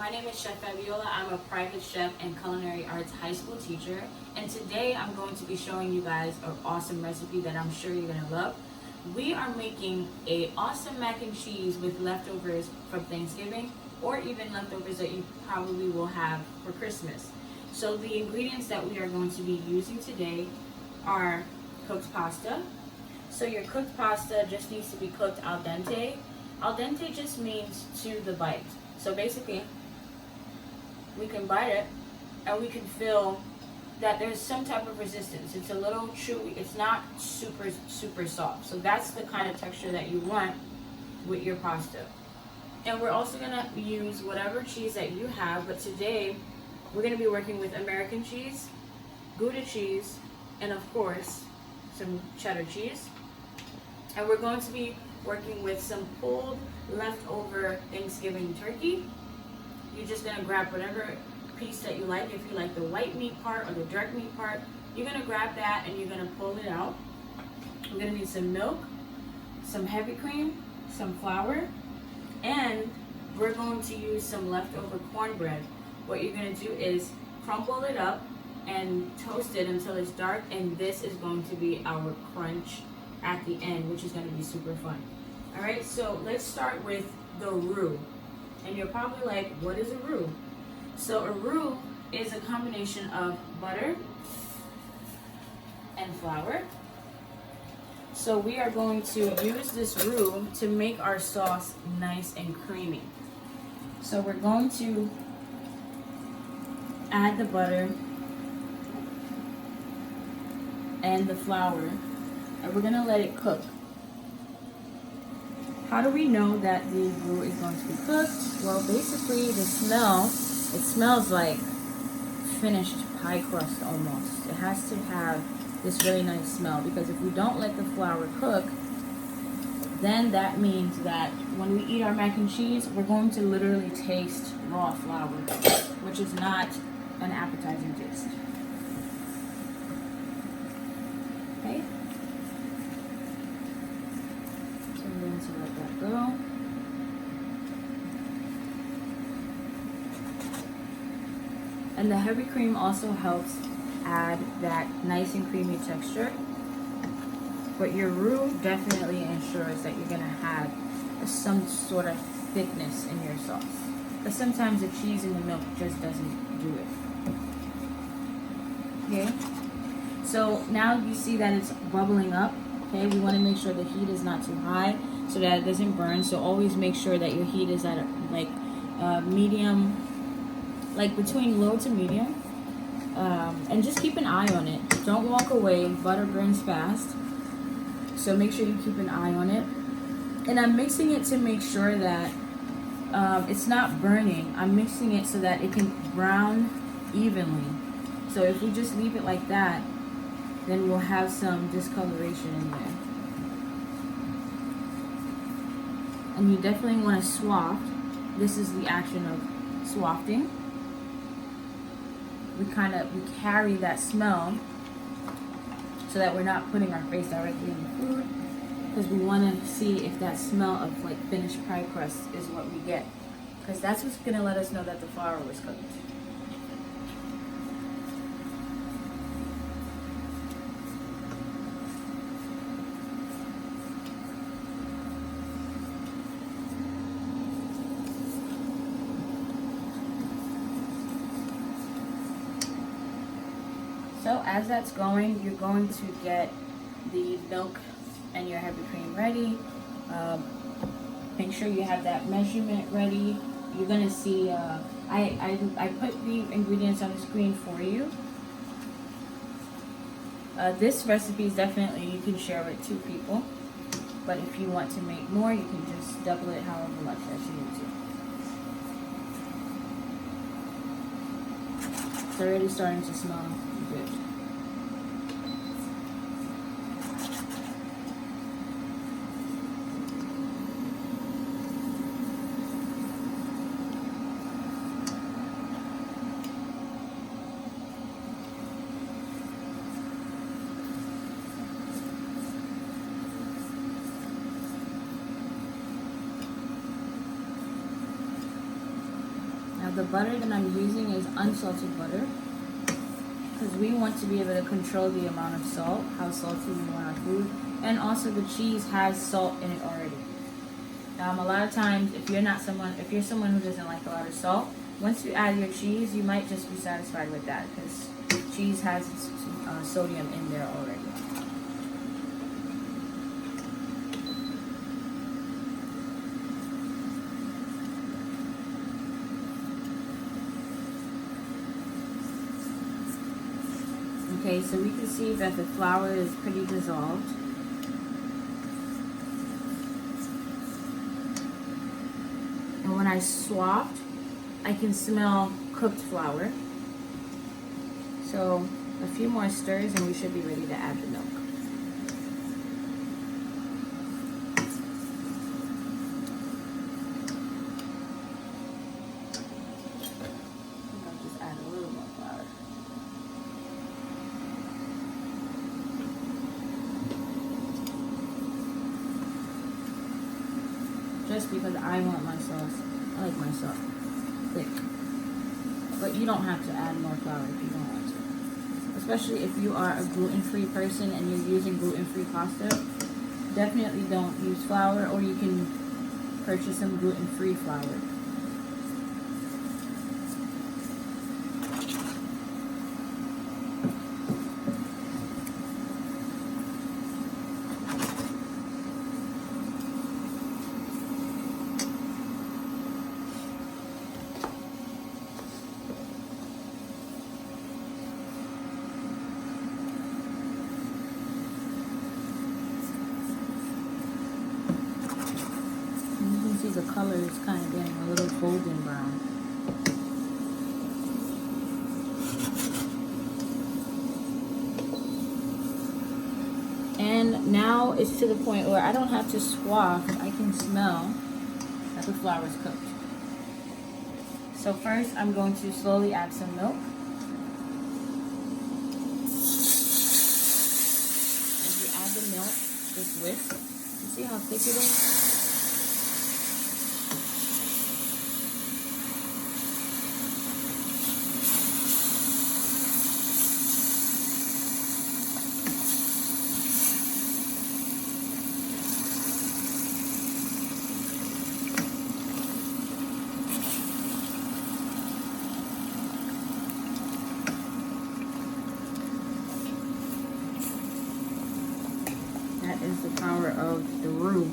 My name is Chef Fabiola. I'm a private chef and culinary arts high school teacher. And today I'm going to be showing you guys an awesome recipe that I'm sure you're gonna love. We are making an awesome mac and cheese with leftovers from Thanksgiving or even leftovers that you probably will have for Christmas. So the ingredients that we are going to be using today are cooked pasta. So your cooked pasta just needs to be cooked al dente. Al dente just means to the bite. So basically, we can bite it and we can feel that there's some type of resistance. It's a little chewy. It's not super soft. So that's the kind of texture that you want with your pasta. And we're also gonna use whatever cheese that you have, but today we're gonna be working with American cheese, Gouda cheese, and of course, some cheddar cheese. And we're going to be working with some pulled leftover Thanksgiving turkey. You're just gonna grab whatever piece that you like. If you like the white meat part or the dark meat part, you're gonna grab that and you're gonna pull it out. We're gonna need some milk, some heavy cream, some flour, and we're going to use some leftover cornbread. What you're gonna do is crumble it up and toast it until it's dark, and this is going to be our crunch at the end, which is going to be super fun. All right, so let's start with the roux. And you're probably like, what is a roux? So a roux is a combination of butter and flour. So we are going to use this roux to make our sauce nice and creamy. So we're going to add the butter and the flour, and we're gonna let it cook. How do we know that the roux is going to be cooked? Well, basically the smell, it smells like finished pie crust almost. It has to have this really nice smell, because if we don't let the flour cook, then that means that when we eat our mac and cheese, we're going to literally taste raw flour, which is not an appetizing taste. Okay? So we're going to let that go. And the heavy cream also helps add that nice and creamy texture. But your roux definitely ensures that you're gonna have some sort of thickness in your sauce. But sometimes the cheese and the milk just doesn't do it. Okay? So now you see that it's bubbling up. Okay, we want to make sure the heat is not too high so that it doesn't burn. So always make sure that your heat is at a medium, like between low to medium. And just keep an eye on it. Don't walk away. Butter burns fast. So make sure you keep an eye on it. And I'm mixing it to make sure that it's not burning. I'm mixing it so that it can brown evenly. So if we just leave it like that, then we'll have some discoloration in there. And you definitely want to swaft. This is the action of swafting. We carry that smell so that we're not putting our face directly in the food, because we want to see if that smell of like finished pie crust is what we get, because that's what's going to let us know that the flour was cooked. So as that's going, you're going to get the milk and your heavy cream ready. Make sure you have that measurement ready. You're gonna see, I put the ingredients on the screen for you. This recipe is definitely, you can share with 2 people. But if you want to make more, you can just double it however much as you need to. It's already starting to smell good. The butter that I'm using is unsalted butter because we want to be able to control the amount of salt, how salty we want our food, and also the cheese has salt in it already. A lot of times, if you're someone who doesn't like a lot of salt, once you add your cheese, you might just be satisfied with that because cheese has sodium in there already. Okay, so we can see that the flour is pretty dissolved. And when I swapped, I can smell cooked flour. So a few more stirs and we should be ready to add the milk. I'll just add a little more flour. Just because I want my sauce, I like my sauce thick. But you don't have to add more flour if you don't want to. Especially if you are a gluten-free person and you're using gluten-free pasta, definitely don't use flour, or you can purchase some gluten-free flour. The color is kind of getting a little golden brown. And now it's to the point where I don't have to swath. I can smell that the flour is cooked. So first I'm going to slowly add some milk. As you add the milk, just whisk. You see how thick it is? That is the power of the roux.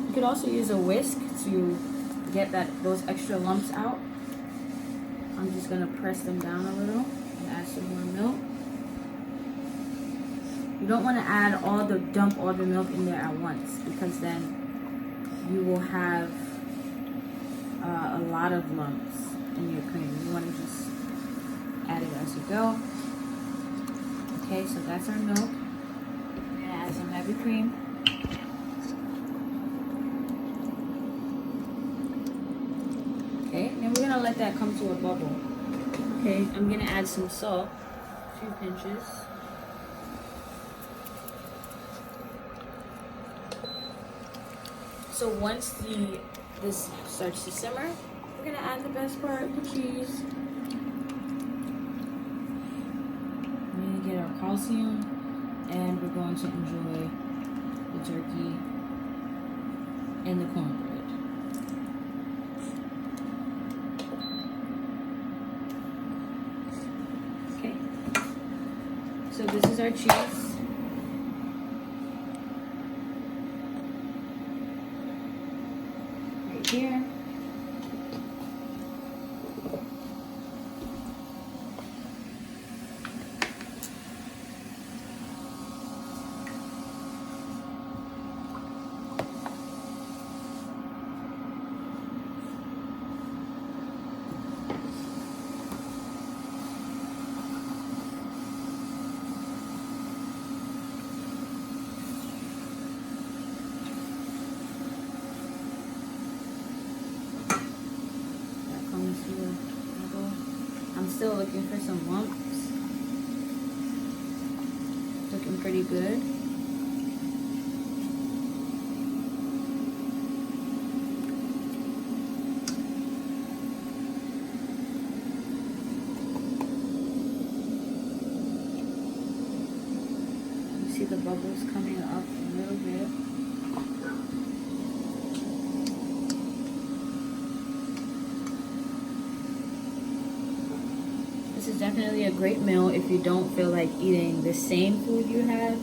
You could also use a whisk to get those extra lumps out. I'm just gonna press them down a little and add some more milk. You don't want to dump all the milk in there at once, because then you will have a lot of lumps in your cream. You want to just add it as you go. Okay, so that's our milk. We're gonna add some heavy cream. Okay, and we're gonna let that come to a bubble. Okay, I'm gonna add some salt, a few pinches. So once this starts to simmer, we're gonna add the best part, the cheese. We're gonna get our calcium, and we're going to enjoy the turkey and the cornbread. Okay, so this is our cheese. Here. I'm still looking for some lumps. looking pretty good. You see the bubbles coming up a little bit. This is definitely a great meal if you don't feel like eating the same food you had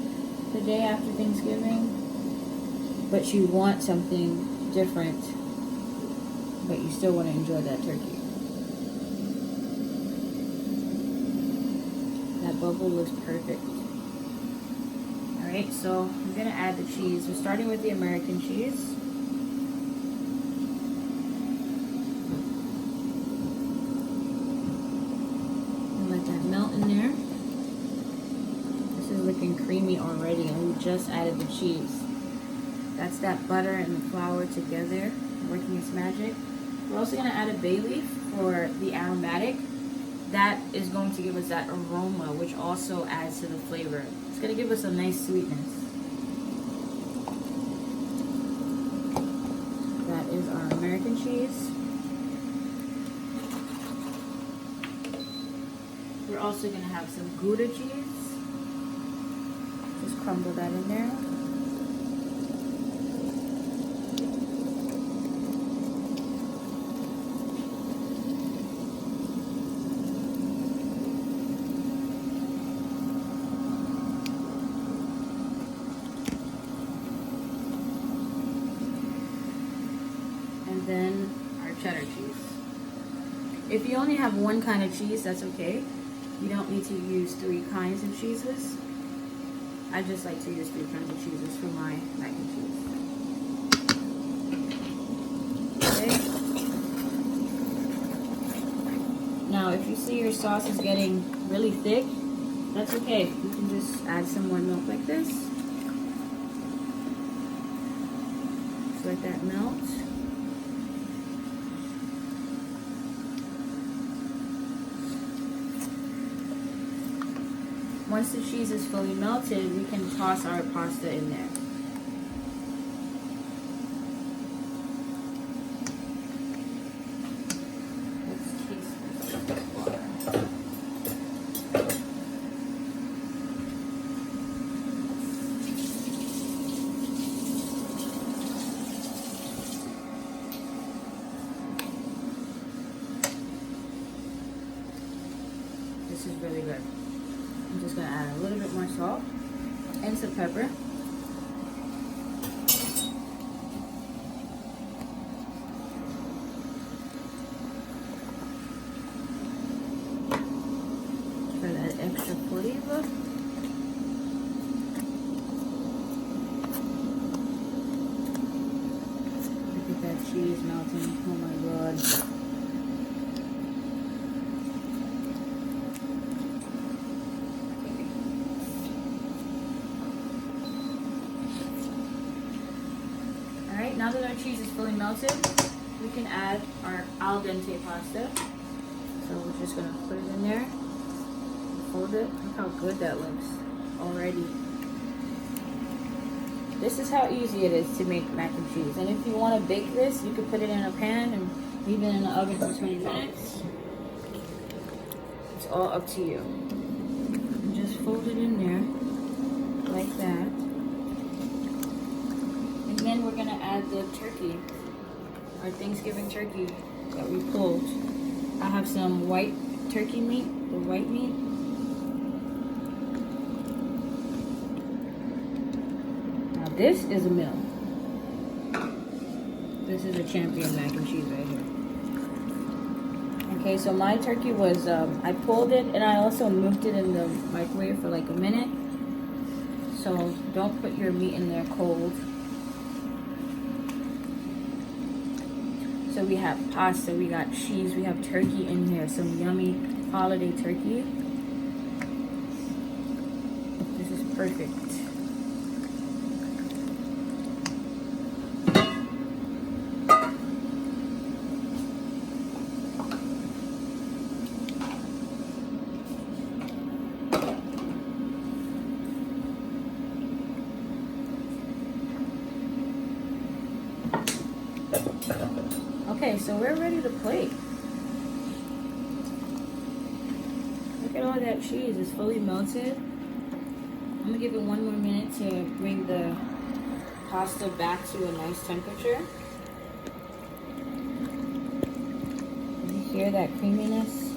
the day after Thanksgiving, but you want something different, but you still want to enjoy that turkey. That bubble looks perfect. Alright, so I'm going to add the cheese. We're starting with the American cheese. Let that melt in there. This is looking creamy already, and we just added the cheese. That's that butter and the flour together working its magic. We're also going to add a bay leaf for the aromatic. That is going to give us that aroma, which also adds to the flavor. It's going to give us a nice sweetness. That is our American cheese. We're also going to have some Gouda cheese. Just crumble that in there. And then our cheddar cheese. If you only have one kind of cheese, that's okay. You don't need to use 3 kinds of cheeses. I just like to use 3 kinds of cheeses for my mac and cheese. Okay. Now, if you see your sauce is getting really thick, that's okay. You can just add some more milk like this. Just let that melt. Once the cheese is fully melted, we can toss our pasta in there. Let's taste this water. This is really good. I'm just going to add a little bit more salt and some pepper. For that extra flavor. Look at that cheese melting. Oh my god. Alright, now that our cheese is fully melted, we can add our al dente pasta. So we're just going to put it in there, fold it. Look how good that looks already. This is how easy it is to make mac and cheese. And if you want to bake this, you could put it in a pan and leave it in the oven for 20 minutes. It's all up to you. And just fold it in there like that. And then we're gonna add the turkey, our Thanksgiving turkey that we pulled. I have some white turkey meat, the white meat. Now this is a meal. This is a champion mac and cheese right here. Okay, so my turkey was, I pulled it and I also moved it in the microwave for like a minute. So don't put your meat in there cold. So we have pasta, we got cheese, we have turkey in here, some yummy holiday turkey. This is perfect. Okay, so we're ready to plate. Look at all that cheese, it's fully melted. I'm gonna give it 1 more minute to bring the pasta back to a nice temperature. You hear that creaminess?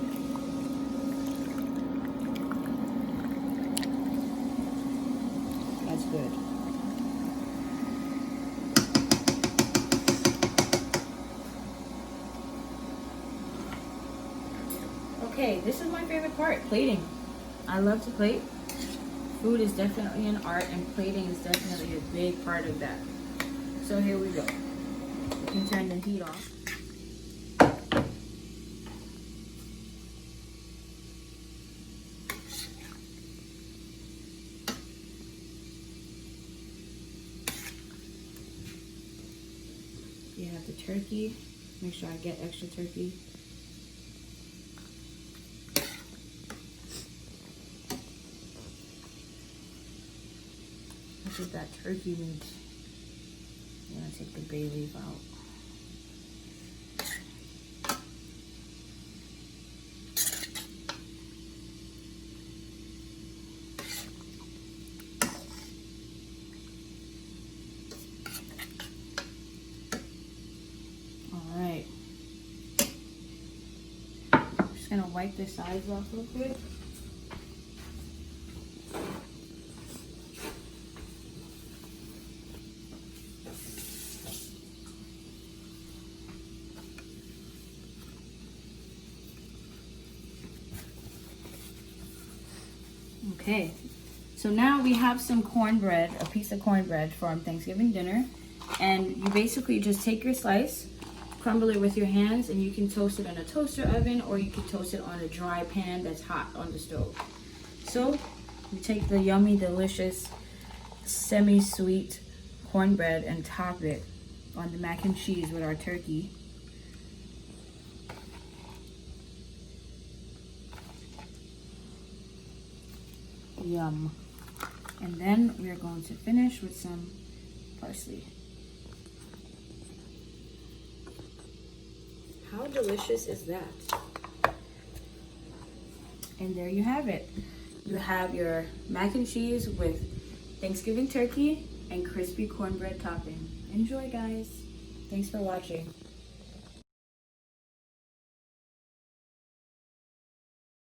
That's good. Okay, this is my favorite part, plating. I love to plate. Food is definitely an art, and plating is definitely a big part of that. So here we go. You can turn the heat off. You have the turkey. Make sure I get extra turkey. Look at that turkey meat. I'm gonna take the bay leaf out. Alright. I'm just gonna wipe the sides off real quick. Okay, so now we have some cornbread, a piece of cornbread from Thanksgiving dinner. And you basically just take your slice, crumble it with your hands, and you can toast it in a toaster oven, or you can toast it on a dry pan that's hot on the stove. So you take the yummy, delicious, semi-sweet cornbread and top it on the mac and cheese with our turkey. Yum. And then we're going to finish with some parsley. How delicious is that? And there you have it. You have your mac and cheese with Thanksgiving turkey and crispy cornbread topping. Enjoy, guys. Thanks for watching.